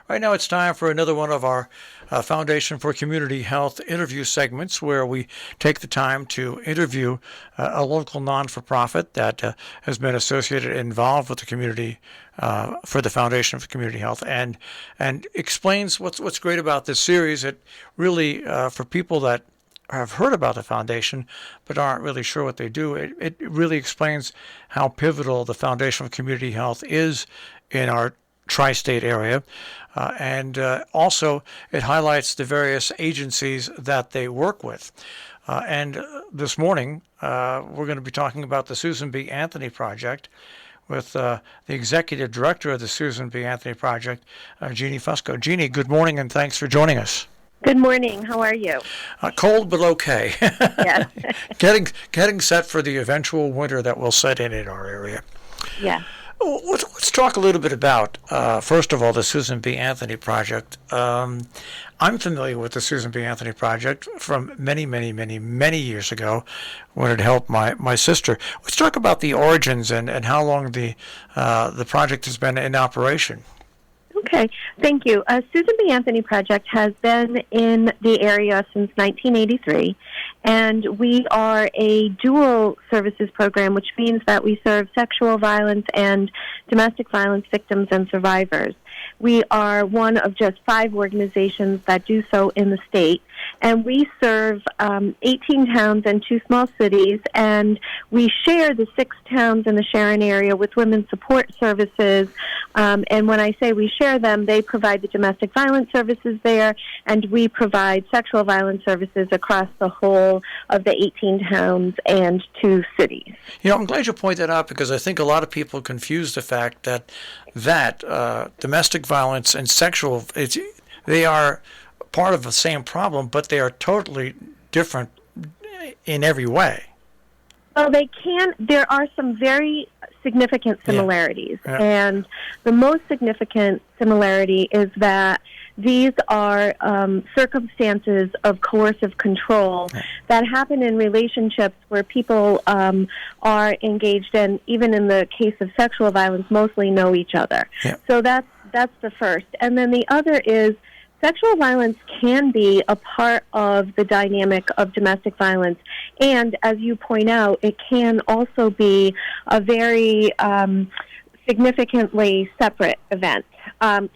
Right now, it's time for another one of our Foundation for Community Health interview segments where we take the time to interview a local non-for-profit that has been associated and involved with the community for the Foundation for Community Health and explains what's great about this series. It really, for people that have heard about the foundation but aren't really sure what they do, it really explains how pivotal the Foundation for Community Health is in our tri-state area. And also, it highlights the various agencies that they work with. And this morning, we're going to be talking about the Susan B. Anthony Project with the Executive Director of the Susan B. Anthony Project, Jeanne Fusco. Jeanne, good morning, and thanks for joining us. Good morning. How are you? Cold, but okay. Yes. getting set for the eventual winter that will set in our area. Yeah. Let's talk a little bit about, first of all, the Susan B. Anthony Project. I'm familiar with the Susan B. Anthony Project from many years ago when it helped my sister. Let's talk about the origins and how long the project has been in operation. Okay, thank you. Susan B. Anthony Project has been in the area since 1983, and we are a dual services program, which means that we serve sexual violence and domestic violence victims and survivors. We are one of just 5 organizations that do so in the state, and we serve 18 towns and 2 small cities, and we share the 6 towns in the Sharon area with women's support services. And when I say we share them, they provide the domestic violence services there, and we provide sexual violence services across the whole of the 18 towns and 2 cities. You know, I'm glad you point that out because I think a lot of people confuse the fact that domestic violence and sexual, they are part of the same problem, but they are totally different in every way. Well, there are some very significant similarities. Yeah. And the most significant similarity is that these are circumstances of coercive control that happen in relationships where people are engaged in, even in the case of sexual violence, mostly know each other. Yeah. So that's the first. And then the other is sexual violence can be a part of the dynamic of domestic violence. And as you point out, it can also be a very significantly separate event.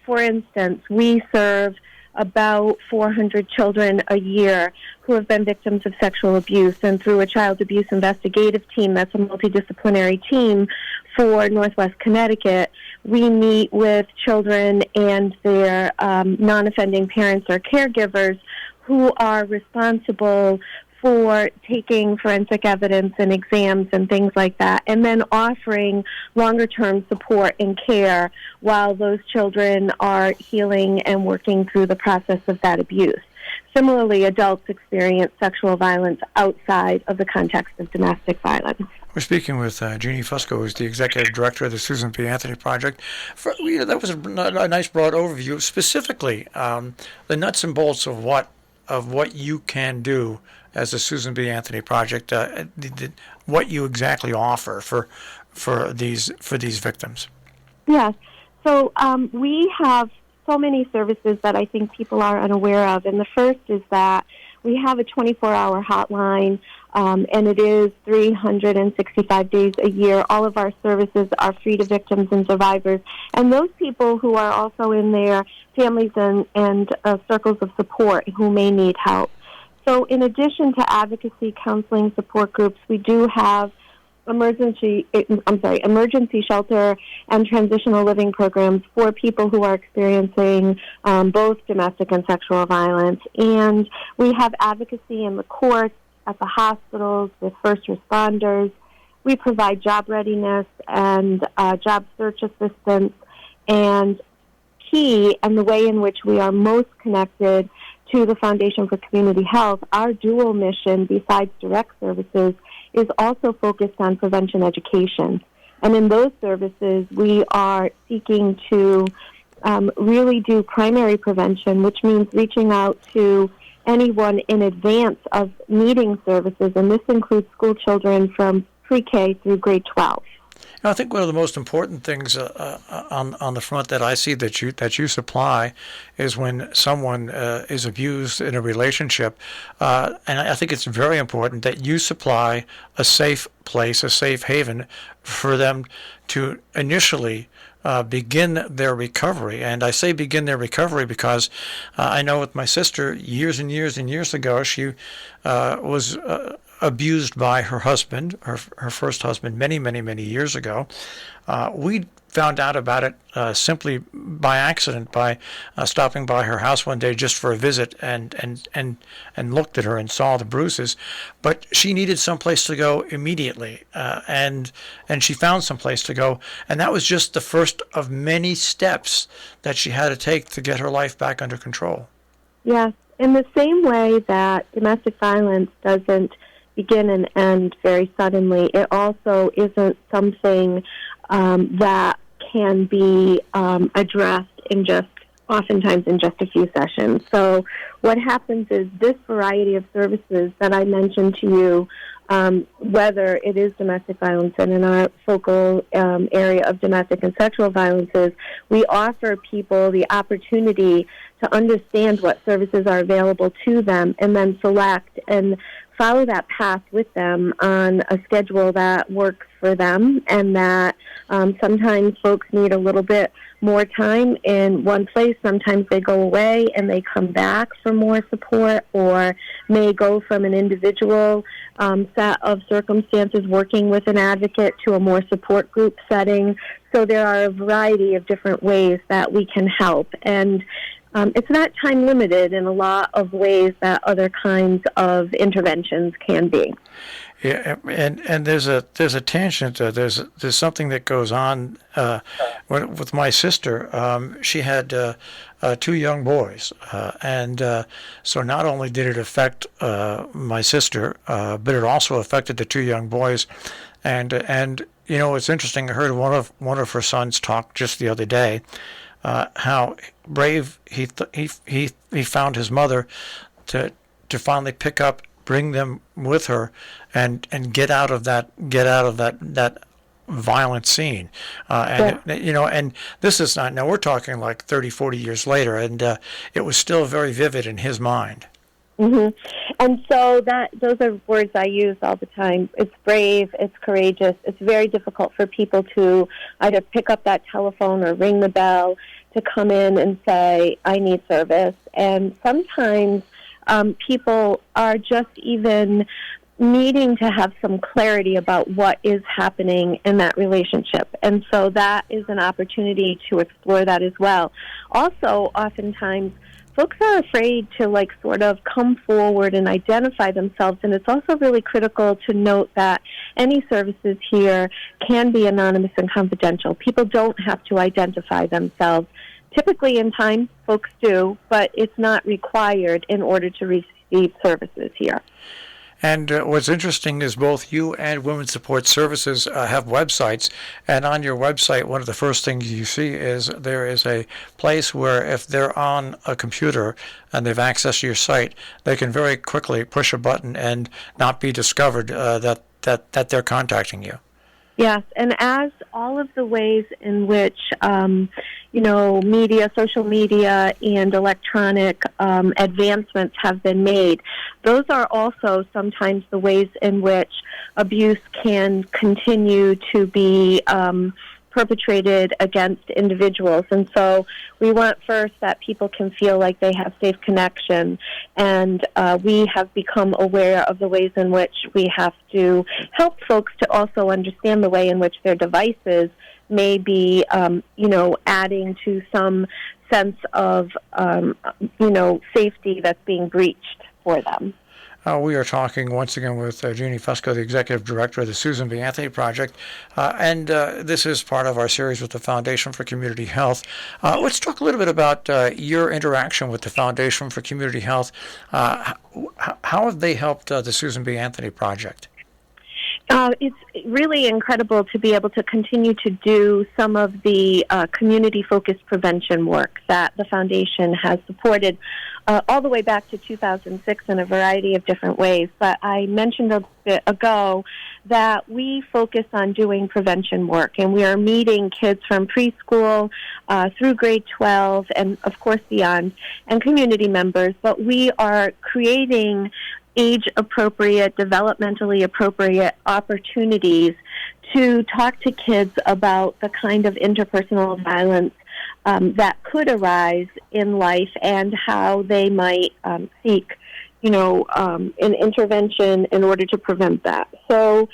For instance, we serve about 400 children a year who have been victims of sexual abuse, and through a child abuse investigative team, that's a multidisciplinary team for Northwest Connecticut, we meet with children and their non-offending parents or caregivers who are responsible for taking forensic evidence and exams and things like that, and then offering longer-term support and care while those children are healing and working through the process of that abuse. Similarly, adults experience sexual violence outside of the context of domestic violence. We're speaking with Jeanne Fusco, who's the Executive Director of the Susan B. Anthony Project. That was a nice broad overview. Specifically, the nuts and bolts of what you can do as the Susan B. Anthony Project, what you exactly offer for these victims. Yes. So we have so many services that I think people are unaware of. And the first is that we have a 24-hour hotline, and it is 365 days a year. All of our services are free to victims and survivors. And those people who are also in their families and circles of support who may need help. So in addition to advocacy, counseling, support groups, we do have emergency shelter and transitional living programs for people who are experiencing both domestic and sexual violence. And we have advocacy in the courts, at the hospitals, with first responders. We provide job readiness and job search assistance. And key, and the way in which we are most connected to the Foundation for Community Health, our dual mission, besides direct services, is also focused on prevention education. And in those services, we are seeking to really do primary prevention, which means reaching out to anyone in advance of needing services, and this includes school children from pre-K through grade 12. I think one of the most important things on the front that I see that you supply is when someone is abused in a relationship, and I think it's very important that you supply a safe place, a safe haven for them to initially begin their recovery. And I say begin their recovery because I know with my sister years and years and years ago, she was abused by her husband, her first husband, many years ago. We found out about it simply by accident, by stopping by her house one day just for a visit and looked at her and saw the bruises. But she needed someplace to go immediately, and she found someplace to go, and that was just the first of many steps that she had to take to get her life back under control. Yes, in the same way that domestic violence doesn't begin and end very suddenly, it also isn't something that can be addressed oftentimes in just a few sessions. So what happens is this variety of services that I mentioned to you, whether it is domestic violence, and in our focal area of domestic and sexual violences, we offer people the opportunity to understand what services are available to them and then select and follow that path with them on a schedule that works for them, and that sometimes folks need a little bit more time in one place. Sometimes they go away and they come back for more support, or may go from an individual set of circumstances working with an advocate to a more support group setting. So there are a variety of different ways that we can help. And it's not time limited in a lot of ways that other kinds of interventions can be. Yeah, and there's a tangent. There's something that goes on with my sister. She had 2 young boys, and so not only did it affect my sister, but it also affected the 2 young boys. And you know, it's interesting. I heard one of her sons talk just the other day. How brave he found his mother to finally pick up, bring them with her, and get out of that violent scene. You know, and this is not, now we're talking like 30-40 years later, and it was still very vivid in his mind. Mm-hmm. And so those are words I use all the time. It's brave, it's courageous. It's very difficult for people to either pick up that telephone or ring the bell to come in and say, I need service. And sometimes people are just even needing to have some clarity about what is happening in that relationship. And so that is an opportunity to explore that as well. Also, oftentimes, folks are afraid to sort of come forward and identify themselves, and it's also really critical to note that any services here can be anonymous and confidential. People don't have to identify themselves. Typically in time, folks do, but it's not required in order to receive services here. And what's interesting is both you and Women's Support Services have websites, and on your website, one of the first things you see is there is a place where if they're on a computer and they've access to your site, they can very quickly push a button and not be discovered that they're contacting you. Yes, and as all of the ways in which media, social media, and electronic advancements have been made, those are also sometimes the ways in which abuse can continue to be perpetrated against individuals. And so we want first that people can feel like they have safe connection, and we have become aware of the ways in which we have to help folks to also understand the way in which their devices may be, adding to some sense of, safety that's being breached for them. We are talking once again with Jeanne Fusco, the Executive Director of the Susan B. Anthony Project, and this is part of our series with the Foundation for Community Health. Let's talk a little bit about your interaction with the Foundation for Community Health. How have they helped the Susan B. Anthony Project? It's really incredible to be able to continue to do some of the community-focused prevention work that the Foundation has supported all the way back to 2006 in a variety of different ways. But I mentioned a bit ago that we focus on doing prevention work, and we are meeting kids from preschool through grade 12 and, of course, beyond, and community members, but we are creating age-appropriate, developmentally appropriate opportunities to talk to kids about the kind of interpersonal violence that could arise in life and how they might seek, an intervention in order to prevent that. So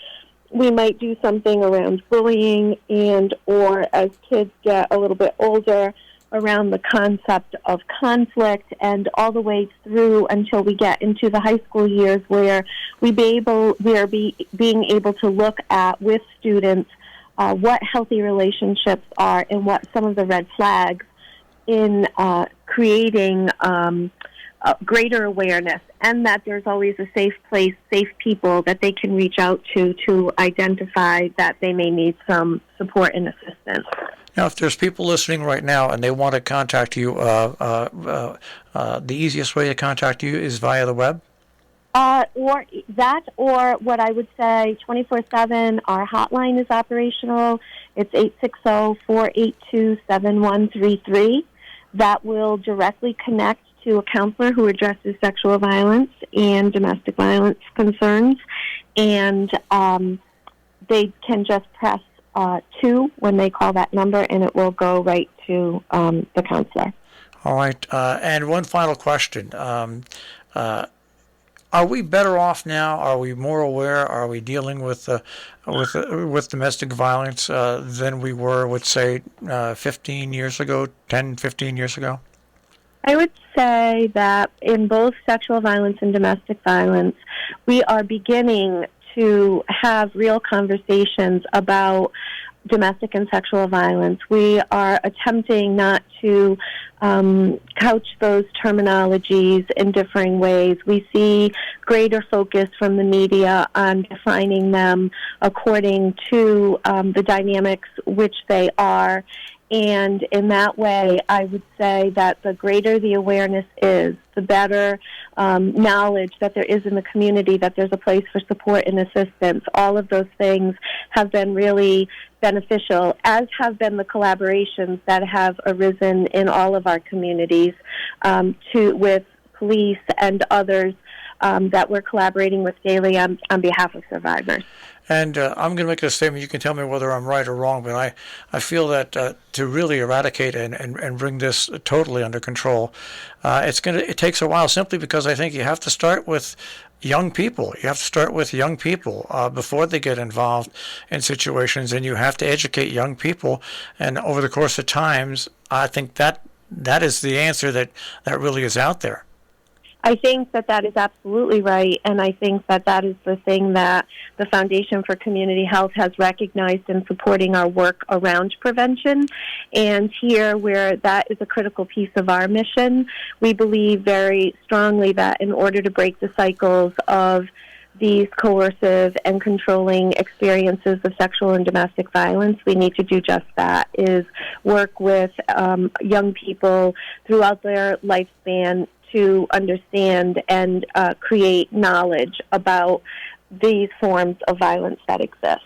we might do something around bullying or as kids get a little bit older, around the concept of conflict, and all the way through until we get into the high school years, where being able to look at with students what healthy relationships are and what some of the red flags in creating greater awareness, and that there's always a safe place, safe people that they can reach out to identify that they may need some support and assistance. Now, if there's people listening right now and they want to contact you, the easiest way to contact you is via the web? Or what I would say, 24/7, our hotline is operational. It's 860-482-7133. That will directly connect to a counselor who addresses sexual violence and domestic violence concerns. And they can just press 2 when they call that number, and it will go right to the counselor. All right. And one final question. Are we better off now? Are we more aware? Are we dealing with domestic violence than we were, let's say, 15 years ago, 10, 15 years ago? I would say that in both sexual violence and domestic violence, we are beginning to have real conversations about domestic and sexual violence. We are attempting not to couch those terminologies in differing ways. We see greater focus from the media on defining them according to the dynamics which they are. And in that way, I would say that the greater the awareness is, the better knowledge that there is in the community, that there's a place for support and assistance. All of those things have been really beneficial, as have been the collaborations that have arisen in all of our communities with police and others that we're collaborating with daily on behalf of survivors. And I'm going to make a statement. You can tell me whether I'm right or wrong, but I feel that to really eradicate and bring this totally under control, it takes a while, simply because I think you have to start with young people. You have to start with young people before they get involved in situations, and you have to educate young people. And over the course of times, I think that is the answer that really is out there. I think that is absolutely right, and I think that is the thing that the Foundation for Community Health has recognized in supporting our work around prevention. And here, where that is a critical piece of our mission, we believe very strongly that in order to break the cycles of these coercive and controlling experiences of sexual and domestic violence, we need to do just that, is work with young people throughout their lifespan to understand and create knowledge about these forms of violence that exist.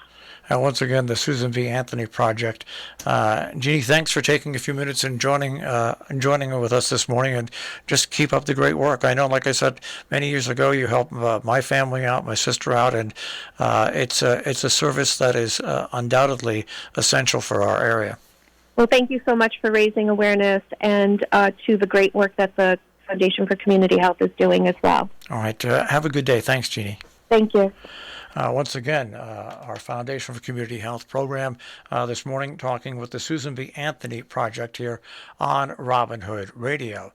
And once again, the Susan B. Anthony Project. Jeanne, thanks for taking a few minutes and joining with us this morning, and just keep up the great work. I know, like I said, many years ago, you helped my family out, my sister out, and it's a service that is undoubtedly essential for our area. Well, thank you so much for raising awareness and to the great work that the Foundation for Community Health is doing as well. All right. Have a good day. Thanks, Jeanne. Thank you. Once again, our Foundation for Community Health program this morning, talking with the Susan B. Anthony Project here on Robin Hood Radio.